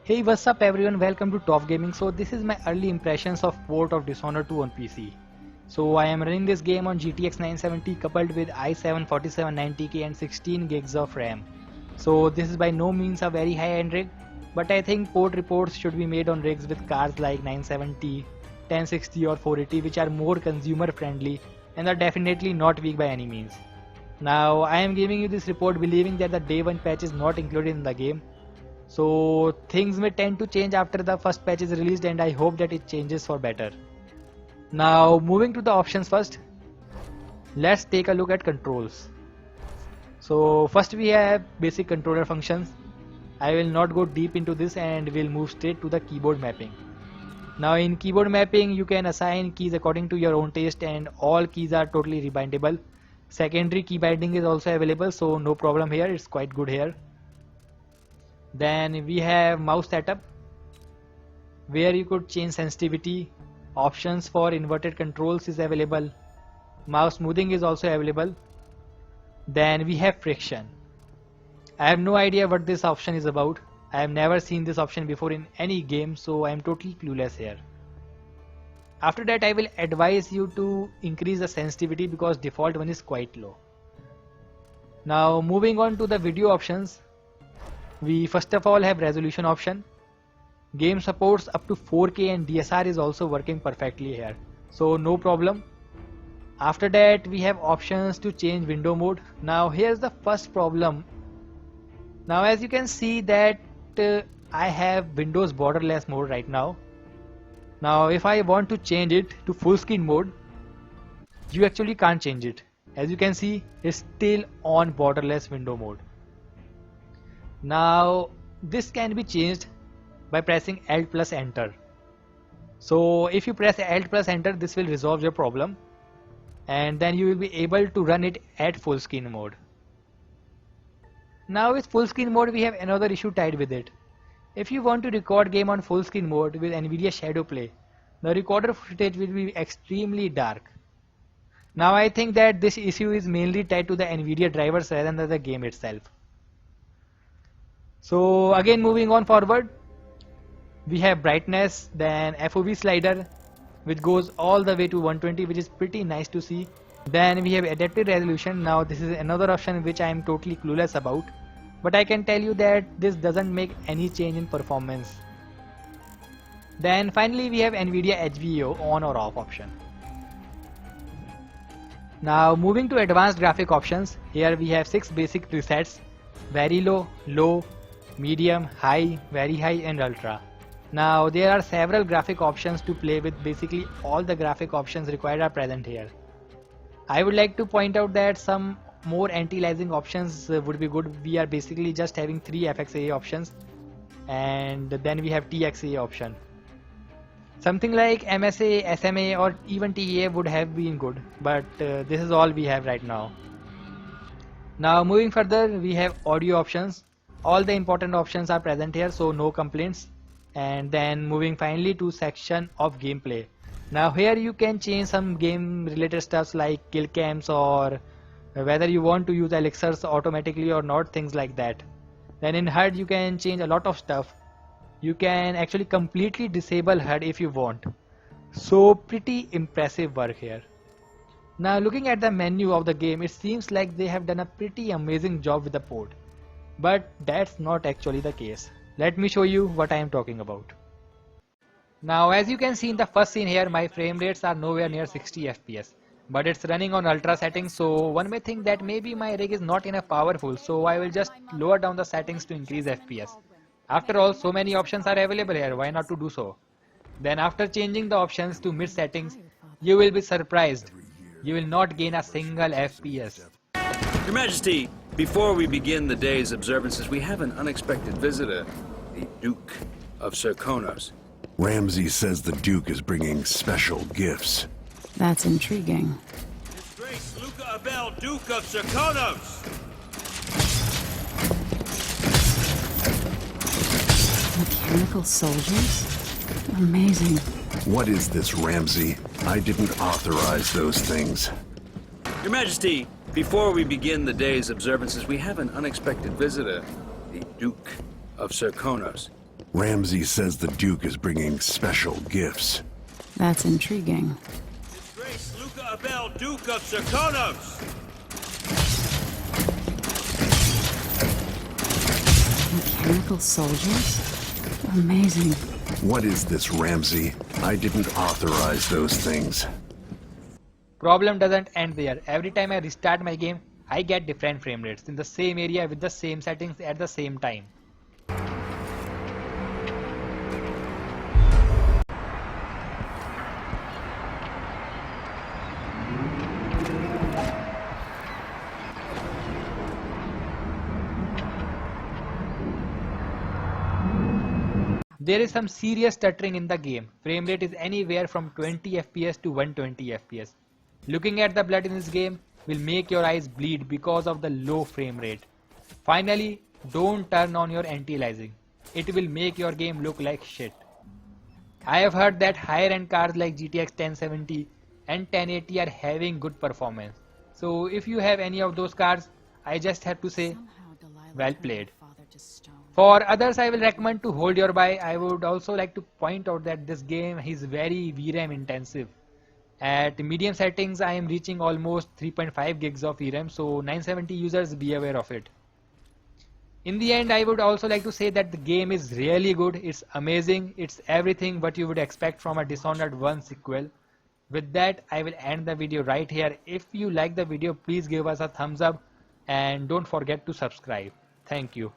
Hey, what's up everyone, welcome to Top Gaming. So this is my early impressions of port of Dishonored 2 on PC. So I am running this game on GTX 970 coupled with i7 4790K and 16 gigs of RAM. So this is by no means a very high end rig, but I think port reports should be made on rigs with cards like 970, 1060 or 480 which are more consumer friendly and are definitely not weak by any means. Now I am giving you this report believing that the day 1 patch is not included in the game. So things may tend to change after the first patch is released and I hope that it changes for better. Now moving to the options first, let's take a look at controls. So first we have basic controller functions. I will not go deep into this and will move straight to the keyboard mapping. Now in keyboard mapping you can assign keys according to your own taste and all keys are totally rebindable. Secondary key binding is also available, so no problem here, it's quite good here. Then we have mouse setup where you could change sensitivity, options for inverted controls is available, mouse smoothing is also available. Then we have friction. I have no idea what this option is about. I have never seen this option before in any game, so I am totally clueless here. After that I will advise you to increase the sensitivity because default one is quite low. Now moving on to the video options. We first of all have resolution option. Game supports up to 4K and DSR is also working perfectly here, so no problem. After that we have options to change window mode. Now here's the first problem. Now as you can see that I have Windows borderless mode right now. Now if I want to change it to full screen mode, you actually can't change it. As you can see, it's still on borderless window mode. Now this can be changed by pressing Alt plus enter. So if you press Alt plus enter, this will resolve your problem and then you will be able to run it at full screen mode. Now with full screen mode we have another issue tied with it. If you want to record game on full screen mode with NVIDIA Shadow Play, the recorder footage will be extremely dark. Now I think that this issue is mainly tied to the NVIDIA drivers rather than the game itself. So again moving on forward, we have brightness, then FOV slider which goes all the way to 120, which is pretty nice to see. Then we have adaptive resolution. Now this is another option which I am totally clueless about, but I can tell you that this doesn't make any change in performance. Then finally we have NVIDIA HVO on or off option. Now moving to advanced graphic options, here we have 6 basic presets: very low, low, medium, high, very high and ultra. Now there are several graphic options to play with. Basically all the graphic options required are present here. I would like to point out that some more anti-aliasing options would be good. We are basically just having 3 FXAA options and then we have TXAA option. Something like MSA, SMA or even TEA would have been good, but this is all we have right now. Now moving further, we have audio options. All the important options are present here, so no complaints. And then moving finally to section of gameplay. Now here you can change some game related stuffs like kill cams or whether you want to use elixirs automatically or not, things like that. Then in HUD you can change a lot of stuff. You can actually completely disable HUD if you want. So pretty impressive work here. Now looking at the menu of the game, it seems like they have done a pretty amazing job with the port. But that's not actually the case. Let me show you what I am talking about. Now as you can see in the first scene here, my frame rates are nowhere near 60 FPS. But it's running on ultra settings, so one may think that maybe my rig is not enough powerful, so I will just lower down the settings to increase FPS. After all, so many options are available here, why not to do so? Then after changing the options to mid settings, you will be surprised. You will not gain a single FPS. Your Majesty, before we begin the day's observances, we have an unexpected visitor, the Duke of Serkonos. Ramsey says the Duke is bringing special gifts. That's intriguing. His Grace Luca Abel, Duke of Serkonos! Mechanical soldiers? Amazing. What is this, Ramsey? I didn't authorize those things. Your Majesty, before we begin the day's observances, we have an unexpected visitor, the Duke of Serkonos. Ramsey says the Duke is bringing special gifts. That's intriguing. His Grace Luca Abel, Duke of Serkonos! Mechanical soldiers? Amazing. What is this, Ramsey? I didn't authorize those things. Problem doesn't end there. Every time I restart my game, I get different frame rates in the same area with the same settings at the same time. There is some serious stuttering in the game. Frame rate is anywhere from 20 FPS to 120 FPS. Looking at the blood in this game will make your eyes bleed because of the low frame rate. Finally, don't turn on your anti-aliasing. It will make your game look like shit. I have heard that higher end cars like GTX 1070 and 1080 are having good performance. So if you have any of those cars, I just have to say, well played. For others, I will recommend to hold your buy. I would also like to point out that this game is very VRAM intensive. At medium settings, I am reaching almost 3.5 gigs of VRAM, so 970 users, be aware of it. In the end, I would also like to say that the game is really good. It's amazing. It's everything what you would expect from a Dishonored 1 sequel. With that, I will end the video right here. If you like the video, please give us a thumbs up and don't forget to subscribe. Thank you.